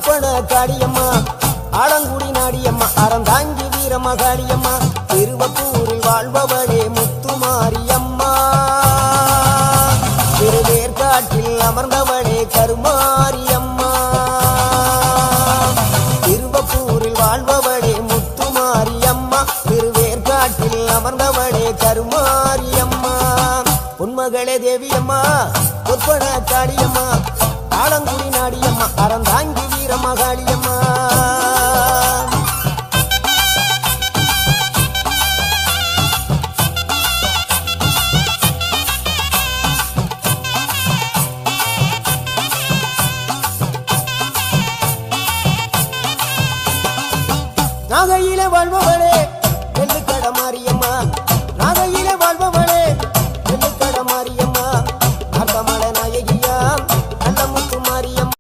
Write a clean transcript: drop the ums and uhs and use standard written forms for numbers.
பொற்பன காளியம்மா ஆலங்குடி நாடியம்மா அறந்தாங்கி வீரமகாளியம்மா திருவப்பூரில் வாழ்பவளே முத்துமாரியம்மா திருவேற்காட்டில் அமர்ந்தவளே கருமாரியம்மா திருவப்பூரில் வாழ்பவளே முத்துமாரியம்மா திருவேற்காட்டில் அமர்ந்தவளே கருமாரியம்மா உன்மகளே தேவியம்மா பொற்பன காளியம்மா ஆலங்குடி நாடியம்மா அறந்தாங்கி வீரமகாளியம்மா நாகையிலே வாழ்பவளே